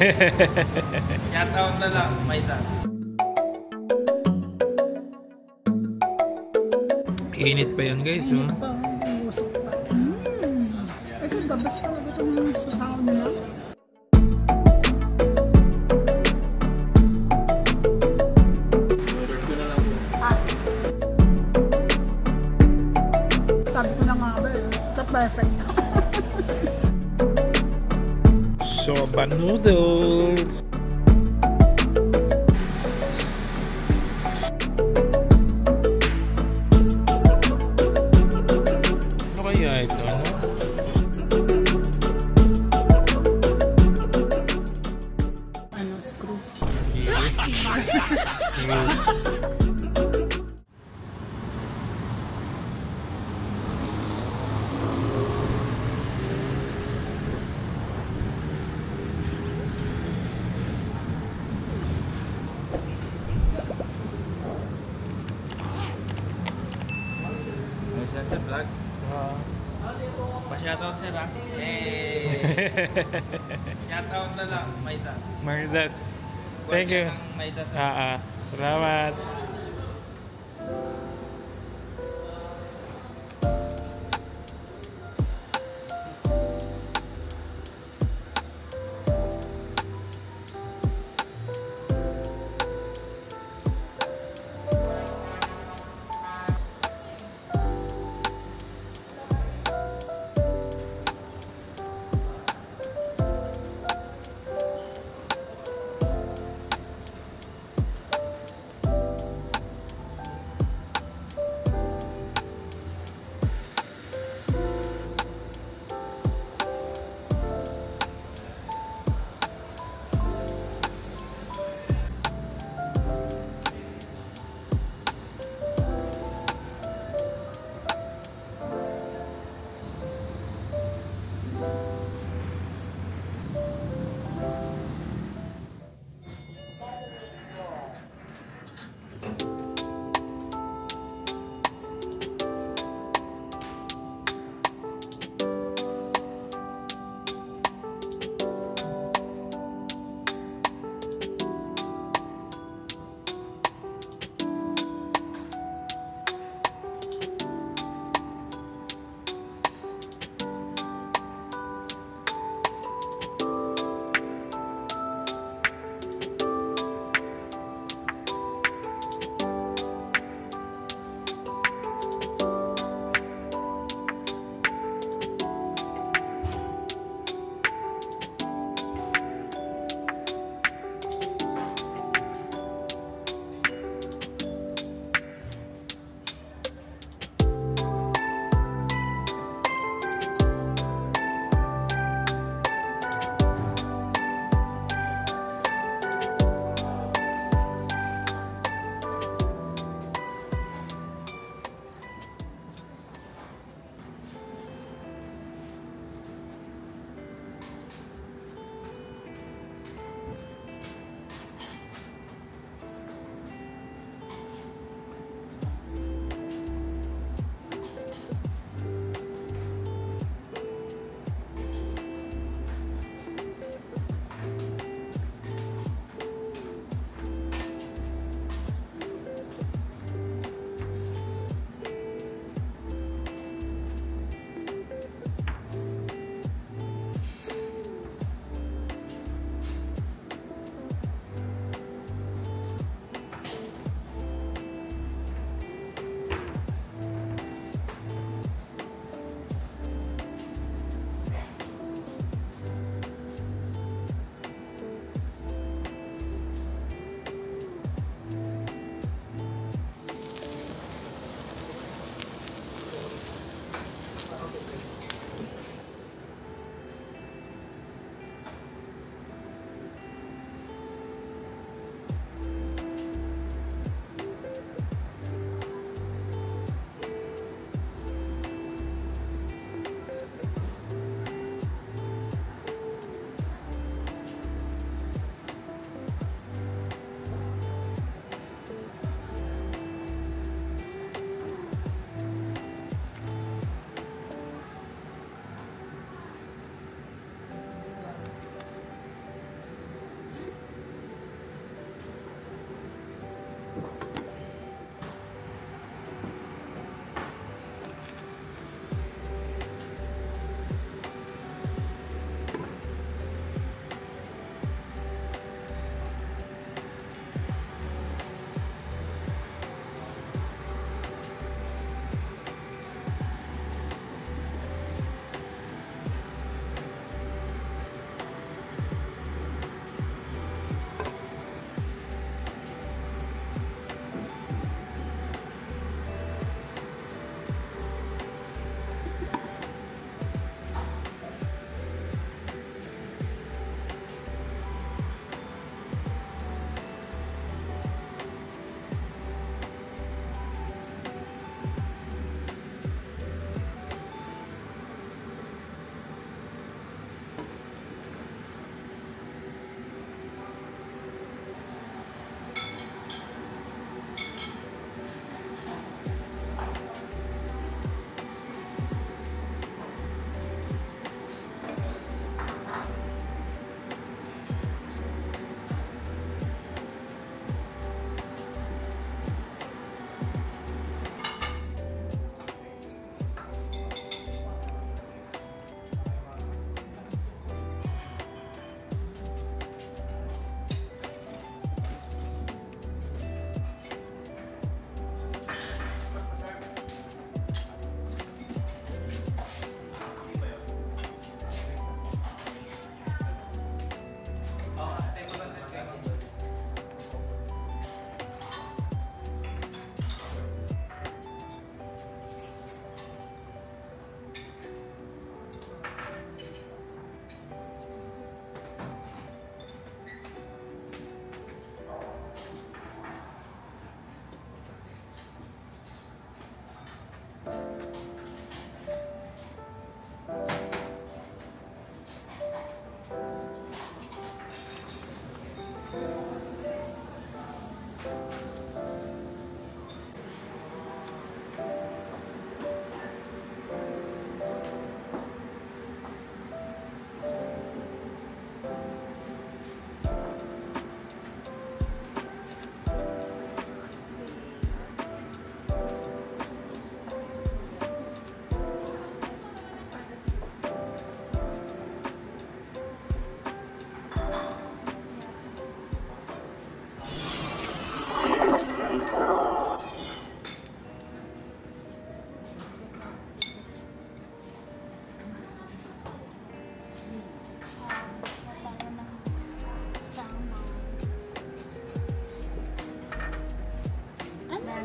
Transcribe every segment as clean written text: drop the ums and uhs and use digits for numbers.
Shoutout na lang, Maitas. Init pa yan guys, oh. Init pa, usok pa. Ito, the best talaga itong susaw nila. Sabi ko na nga ba, ito perfect. Soba noodles. Ano kaya ito? Ano, screw. Siya sa vlog. Pa-shoutout sir ha. Shoutout na lang, Maitas. Maridas. Thank you. Maitas. Salamat.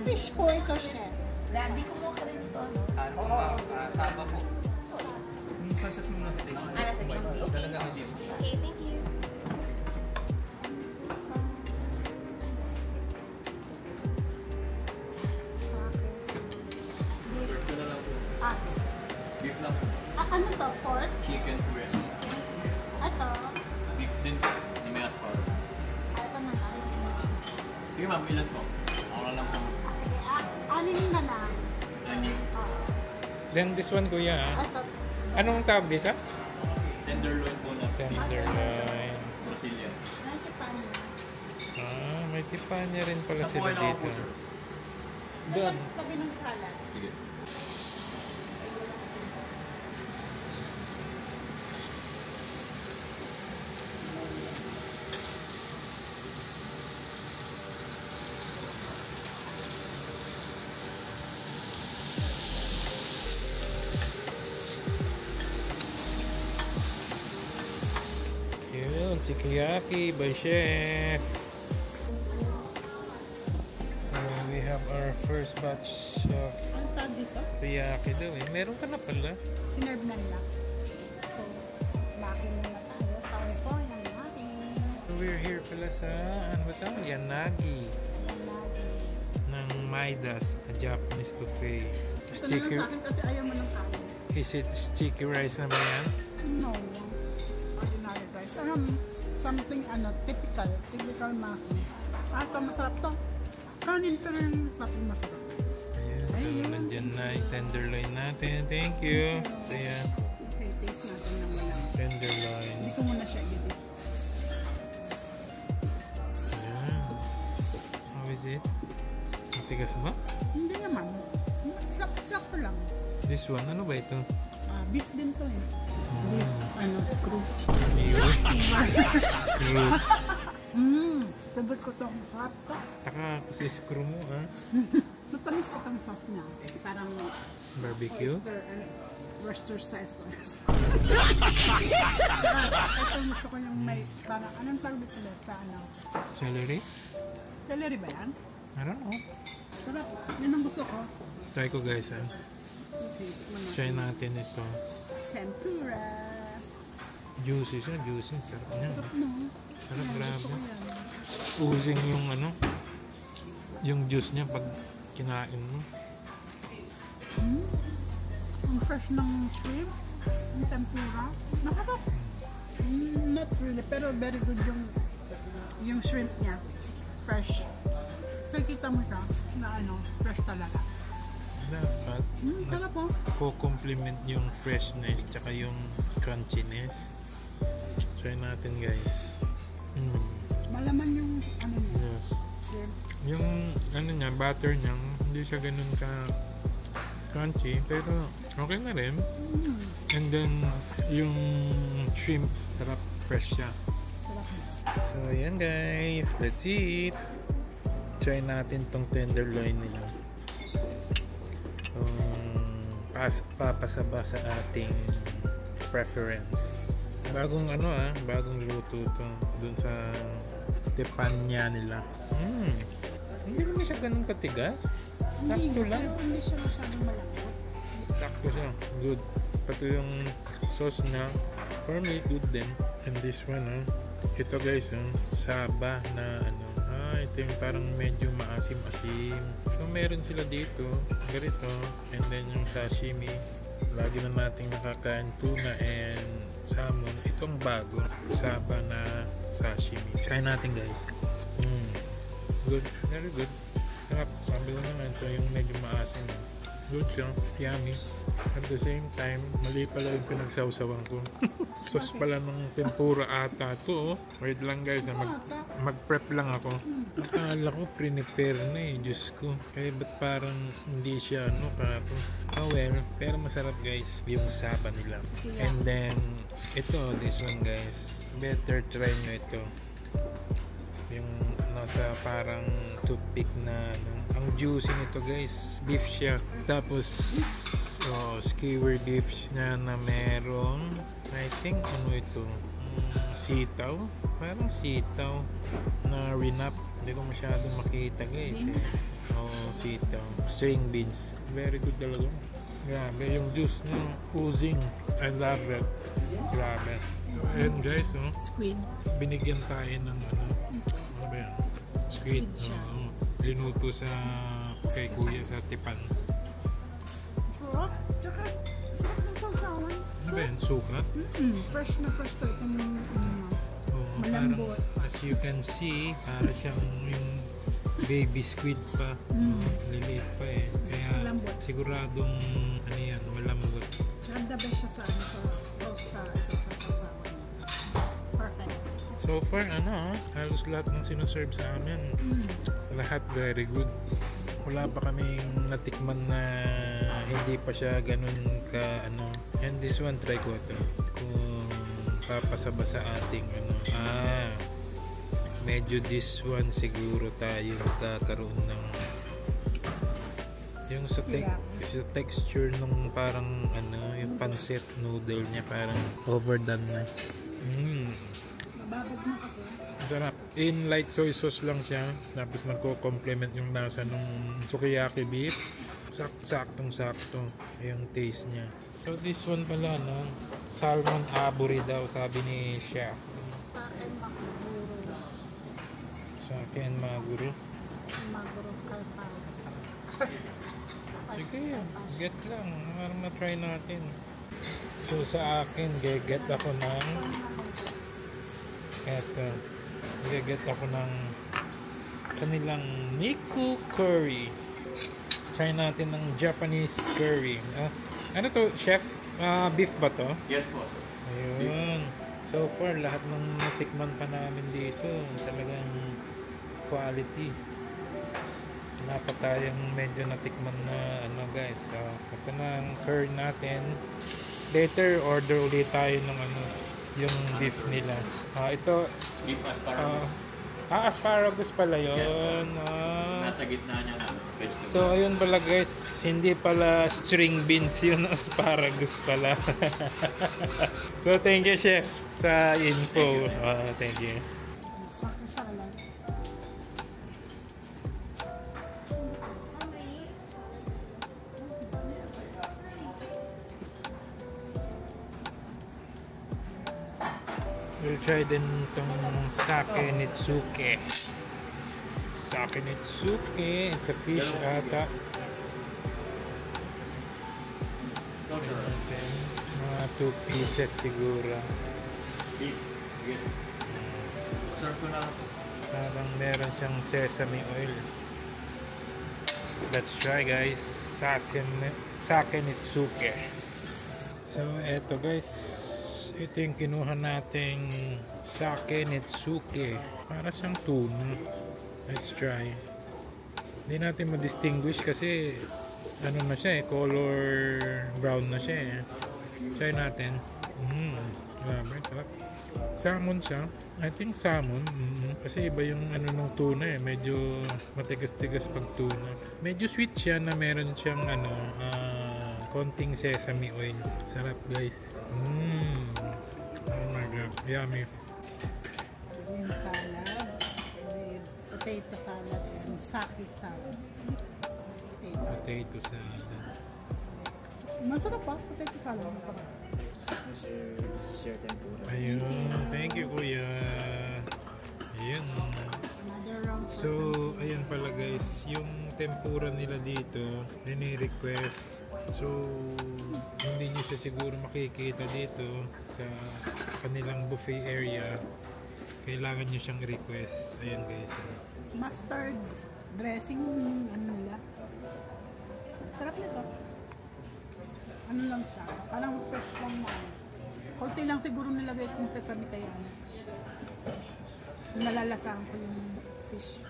fish po ito, chef. Hindi ko mo ka rin ito, ano? Ano ma'am? Saba po. Yung process mo nasa table. Nasa table. Okay. Talaga ang gym. Okay, thank you. Sige. Beef lang po. Ano to? Pork? Chicken breast. Ito. Beef din po. Hindi may asparo. Ito na lang. Sige ma'am, ilan po? Ako lang po. Sige. Anin na lang. Ani. Then this one, kuya. Ito. Anong tawag dito? Tenderloin po na. Tenderloin. Brazilian. Nasa paano? May tipanya rin pala Saan po sila kayo nakaupo, dito. sir? Doon. Sa tabi ng salad. Sige, sige. Yun, sukiyaki by chef. So we have our first batch of Ang tawag dito? sukiyaki daw eh. Meron ka na pala. Sinerve na nila. So, laki muna tayo. Tayo po, yan natin. So we're here pala sa, ano ba ito? Yanagi Yan natin. ng Maidas, a Japanese buffet. Gusto na lang sa akin kasi ayaw mo ng kanin. Is it sticky rice na ba yan? No. Ordinary rice. Something typical maki. Ito, masarap to. Kanin pero yung plato masarap. Ayan, so nandyan na yung tenderloin natin. Thank you. So yan, Okay, taste natin na muna. tenderloin. Hindi ko muna siya i-dip. Ayan. How is it? Matigas ba? Hindi naman. Sakto lang. This one, ano ba ito? Beef din to eh. Beef, screw. Root. Sabat ko to. Sarap to. Taka kasi screw mo, ah. Matamis itong sauce niya. Parang Barbecue. Worcester sauce. Ito gusto ko yung may, parang, anong tawag dito sa Celery? Celery ba yan? I don't know. Sarap. Yan ang gusto ko. Try ko guys, ah. Okay, Try natin ito. Tempura. Juicy siya, juicy. Sarap niya. Sarap no? Sarap, Yan, grabe. gusto ko yan. Oozing yung ano, yung juice niya pag kinain mo. Ang fresh ng shrimp, yung tempura. Nakakap. Not really, pero very good yung shrimp niya. Fresh. Kaya mo siya na fresh talaga. Dapat Sarap po. ko-complement yung freshness tsaka yung crunchiness. Try natin guys. Malaman yung niya. Yes. Shrimp. Yung niya, butter niya, hindi siya ganun ka crunchy, pero okay na rin. And then, yung shrimp, sarap, fresh siya. Sarap. So, ayan guys, that's it. Try natin tong tenderloin nila. Papasaba sa ating preference. Bagong bagong luto to dun sa tepanya nila. Hindi naman siya ganun katigas. Sakto lang. Pero hindi siya masyadong malambot. Sakto siya. Good. Pati yung sauce na, for me, good din. And this one, ito guys, saba na ito yung parang medyo maasim-asim. So, meron sila dito, ganito. And then yung sashimi. Lagi na nating nakakain tuna and salmon. Itong bago, saba na sashimi. Try natin guys. Good. Very good. Sarap. Sabi ko naman ito yung medyo maasim. Good siya. Yummy. At the same time, mali pala yung pinagsawsawan ko. Sauce pala ng tempura ata to. Wait lang guys, mag-prep lang ako. Akala ko prepare na eh, Diyos ko. Kaya ba't parang hindi siya kato. Oh well, pero masarap guys yung saba nila. And then, ito, this one guys. Better try nyo ito. Yung nasa parang toothpick na ang juicy nito guys, beef siya. Tapos skewer beef na merong I think ito sitaw Parang sitaw na rinap. Hindi ko masyadong makita guys eh. Oo, sitaw. String beans. Very good talaga. Grabe, yung juice niya oozing. I love it. Grabe. So, ayun guys, oh. Squid. Binigyan tayo ng ano ba yan? Squid. Oo. Linuto sa kay kuya sa Tipan. Sarap. Tsaka, sarap ng sausawan. Ano ba yan? Sukat? Fresh na fresh to. Itong Oo, malambot. parang as you can see, para siyang yung baby squid pa. Liliit pa eh. Kaya Malambot. siguradong ano yan, malambot. Tsaka the best siya sa ano, sa sausawan. Perfect. So far, halos lahat ng sinaserve sa amin. Lahat very good. Wala pa kaming natikman na hindi pa siya ganun ka And this one, try ko ito. Kung papasaba sa ating medyo this one siguro tayo magkakaroon ng yung sa texture nung parang yung pancit noodle niya parang overdone na. Mababag na kasi. Sarap. In light soy sauce lang siya. Tapos nagko-complement yung lasa ng sukiyaki beef. Saktong-sakto yung taste niya. So this one pala, salmon aburi daw, sabi ni Chef. Sa akin, maguro. Sa akin, maguro. Maguro kalpao. Sige, get lang. Para ma-try natin. So sa akin, get ako ng get ako ng kanilang Niku curry. Try natin ng Japanese curry. Ano to, Chef? Beef ba to? Yes po. Ayun. So far, lahat ng natikman pa namin dito, talagang quality. Wala pa tayong medyo natikman na guys. Ito na ang curry natin. Later, order ulit tayo ng yung beef nila. Ito, Beef asparagus. asparagus pala yun. Nasa gitna niya na vegetable. So, ayun pala guys, hindi pala string beans yun, asparagus pala. So, thank you, Chef, sa info. Thank you. Sa kasalan. We'll try din itong sake nitsuke. Sake nitsuke. It's a fish ata. Okay. Mga 2 pieces siguro. Beef. Good. Serve ko na lang. Parang meron siyang sesame oil. Let's try guys. Sake nitsuke. So eto guys. Ito yung kinuha nating sake nitsuke. Para siyang tuna. Let's try. Hindi natin ma-distinguish kasi na siya color brown na siya Try natin. Grabe, sarap. Salmon siya. I think salmon. Kasi iba yung ng tuna Medyo matigas-tigas pag tuna. Medyo sweet siya na meron siyang konting sesame oil. Sarap guys. Oh my god, yummy. Yung salad, potato salad, and sake salad. Potato salad. Masarap pa, potato salad, masarap. Ayun, thank you kuya. Ayun. Another round. So, ayun pala guys, yung tempura nila dito, rini-request. So, hindi nyo siya siguro makikita dito sa kanilang buffet area. Kailangan nyo siyang request. Ayun guys. Mustard dressing, nila. Sarap nito. Lang siya, parang fresh lang mo. Konti lang siguro nilagay kung sesame kaya. Nalalasahan ko yung fish.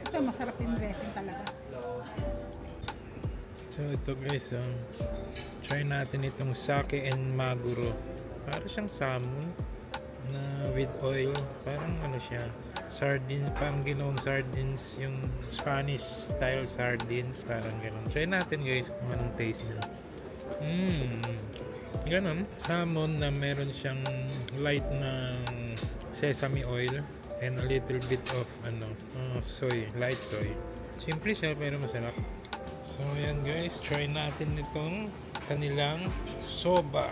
Ito, masarap yung dressing talaga. So ito guys, try natin itong sake and maguro. Para siyang salmon na with oil. Parang siya, sardine, parang ginawang sardines, yung Spanish style sardines, parang gano'n. Try natin guys kung anong taste niya. Ganon, salmon na meron siyang light na sesame oil and a little bit of soy, light soy. Simple siya pero masarap. So ayan guys, try natin itong kanilang soba.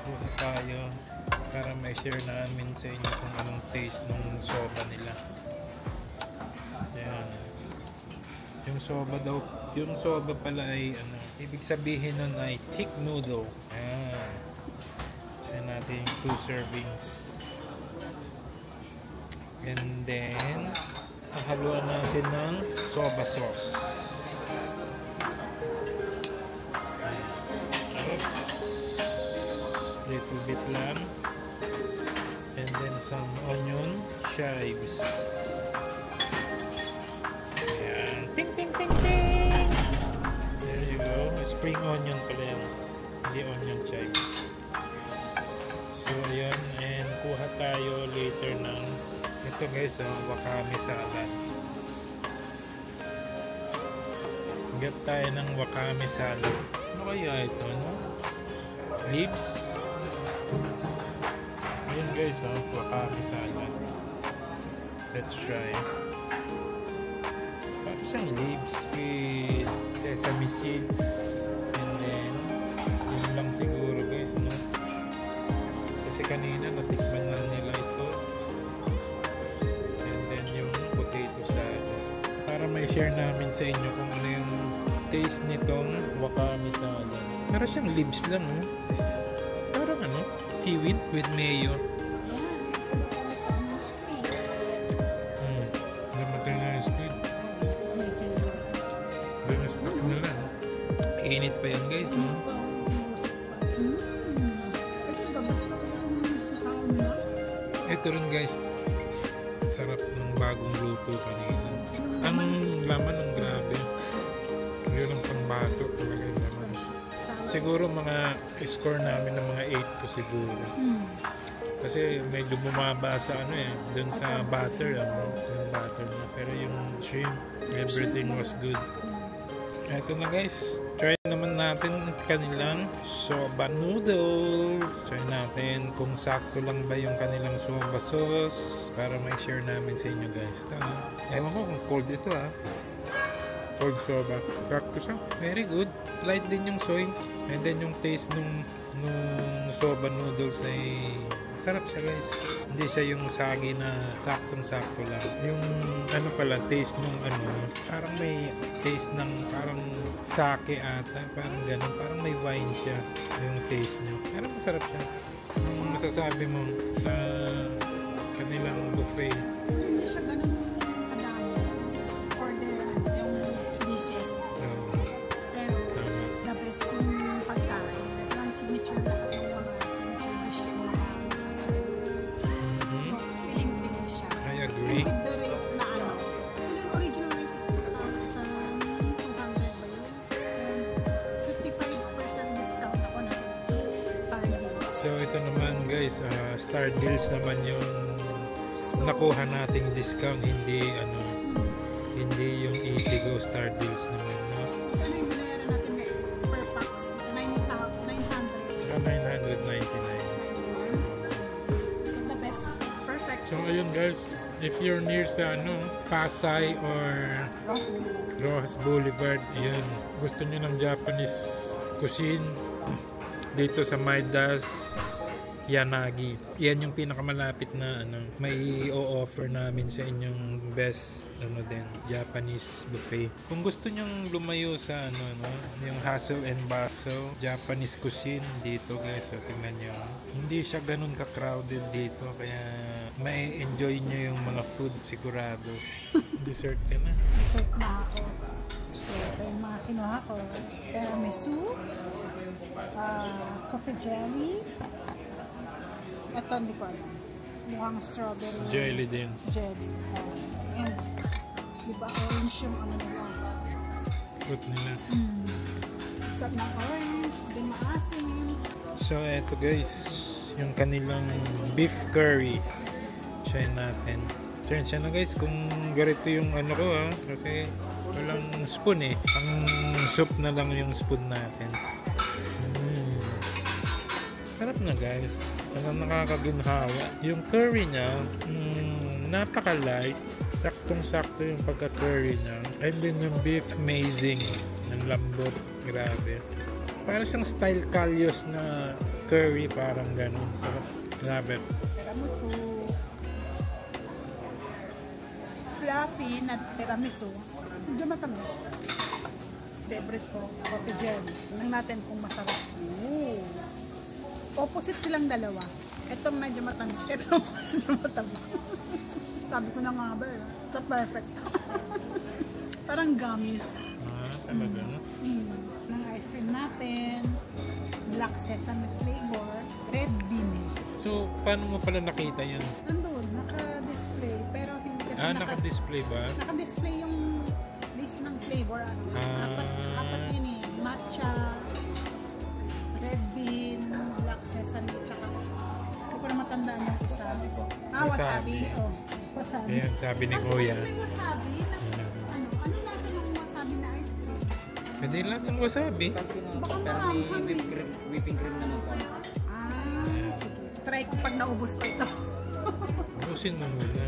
Buka tayo para may share namin sa inyo kung anong taste ng soba nila. Ayan. Yung soba pala ay ibig sabihin nun ay thick noodle. Ayan. Try natin yung 2 servings. And then haluan natin ng soba sauce. Little bit lang, and then some onion chives. Ayan. Ting ting ting ting. There you go. Spring onion pala yan, hindi onion chives. So ayan, and kuha tayo later ng ito guys, wakame salad. Get tayo ng wakame salad. Ano kaya ito, no? Leaves. Ayun guys, wakame salad. Let's try. Parang siyang leaves with sesame seeds. And then, yun lang siguro guys, no? Kasi kanina natikman na nila ito. And then yung potato salad. Para may share namin sa inyo kung ano yung taste nitong wakame salad. Para siyang leaves lang, no? Parang seaweed with mayo. Namatay na yung squid. Binastak na lang. Init pa yan guys, no? Ito rin guys, sarap ng bagong luto kanina. Ang laman ng grabe. Yun ang pangbato talaga yung laman. Siguro mga score namin ng mga 8 to siguro. Kasi medyo bumaba sa dun sa butter, yung butter na. Pero yung shrimp, everything was good. Ito na guys, try naman natin kanilang soba noodles. Try natin kung sakto lang ba yung kanilang soba sauce para may share namin sa inyo guys. Ewan ko kung cold ito cold soba. Sakto siya. Very good. Light din yung soy. And then yung taste nung soba noodles ay sarap siya guys. Hindi siya yung sagi na saktong-sakto lang. Yung taste nung parang may taste ng parang sake ata. Parang ganun. Parang may wine siya yung taste niya. Parang masarap siya. Ang masasabi mo sa kanilang buffet. Hindi siya ganun kadami for yung dishes. Pero the best yung pagkain. Parang signature na yung mga signature dish yung mga restaurant. So, piling-piling siya. I agree. And with the rate na ito yung original rate is 2,200 ba yun? And 55% discount ako na Star Deals. So ito naman guys, Star Deals naman yung nakuha nating discount, hindi yung Eatigo Star Deals naman, no? Ano yung binayaran natin per packs? 999. So the best. Perfect. So ayun guys, if you're near sa Pasay or Rojas Boulevard, yun, gusto nyo ng Japanese cuisine dito sa Maidas Yanagi, yan yung pinakamalapit na may o-offer namin sa inyong best Japanese buffet. Kung gusto nyong lumayo sa yung hustle and bustle Japanese cuisine dito guys, so tingnan nyo, hindi siya ganun ka-crowded dito, kaya may enjoy nyo yung mga food sigurado. Dessert ka na. Dessert na ako. So ito yung mga kinuha ko. Tiramisu, coffee jelly. Ito hindi ko alam. Mukhang strawberry. Jelly din. Jelly. And diba orange yung nila. Fruit nila. Sarap ng orange. Din maasim. So eto guys, yung kanilang beef curry. Try natin. Siya na guys kung ganito yung ko kasi walang spoon ang soup na lang yung spoon natin. Sarap na guys. Ang nakakaginhawa. Yung curry niya, napaka-light. Saktong-sakto yung pagka-curry niya. And then yung beef, amazing. Ang lambot. Grabe. Parang siyang style kalyos na curry, parang ganun. Sarap. Grabe. Tiramisu. Fluffy na tiramisu. Medyo matamis. Favorite ko, coffee gel. Tingnan natin kung masarap. Ooh. Opposite silang dalawa. Ito medyo matamis. Ito medyo matamis. Sabi ko na nga ba eh. Ito perfect. Parang gummies. Talaga. Ng ice cream natin. Black sesame flavor. Red bean. So, paano mo pala nakita yan? Nandun, naka-display. Pero hindi kasi Naka-display ba? naka-display yung list ng flavor. Apat yun eh. Matcha, red bean, black sesame, tsaka hindi ko na matandaan yung isa. Wasabi. Oh, wasabi. Ayan, sabi ni Kasi Kuya. may wasabi na, ano lasa ng wasabi na ice cream? Pwede lasang wasabi. Kasi nga Baka po, pero may maanghang. whipping cream naman po. Sige. Try ko pag naubos ko ito. Ubusin mo muna.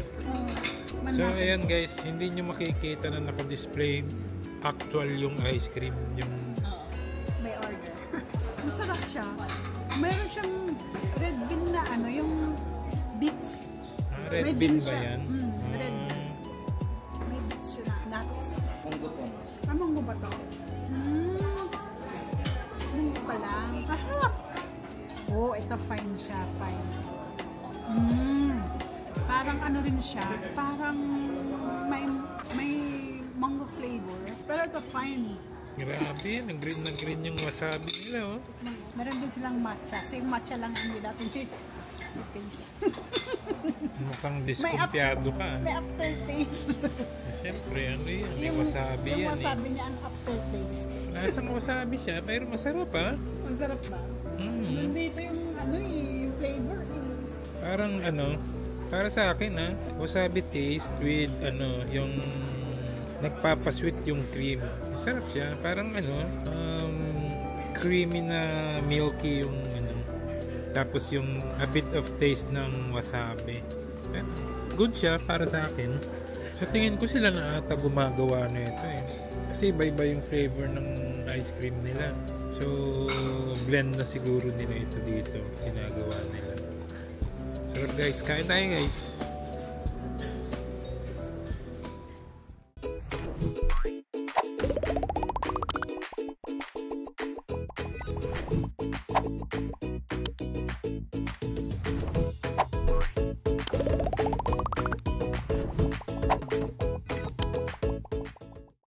Man So, natin. ayan guys, hindi nyo makikita na naka-display actual yung ice cream. Yung May order. Masarap siya. Meron siyang red bean na ano, yung beets. red May bean bean ba siya. yan? Red bean. May beets siya na nuts. Munggo po. Amang mo ba to? Munggo pa lang. Harap! Oh, ito fine siya. Fine. Parang ano rin siya. Parang may mango flavor. Pero ito fine. Grabe, nag-green yung wasabi nila, oh. Meron din silang matcha. Same matcha lang ang nila. Taste. Mukhang diskumpiyado ka. May aftertaste. Siyempre, ano yun? May wasabi yung yan wasabi niya ang aftertaste. Lasang wasabi siya, pero masarap, ha? Ang sarap ba? Nandito yung ano yung flavor. Parang ano, para sa akin, ha? Wasabi taste with, yung nagpapasweet yung cream. Masarap siya. Parang creamy na milky yung tapos yung a bit of taste ng wasabi. Good siya para sa akin. Sa tingin ko sila na ata gumagawa na ito eh. Kasi iba-iba yung flavor ng ice cream nila. So, blend na siguro nila ito dito. Ginagawa nila. Sarap guys. Kain tayo guys.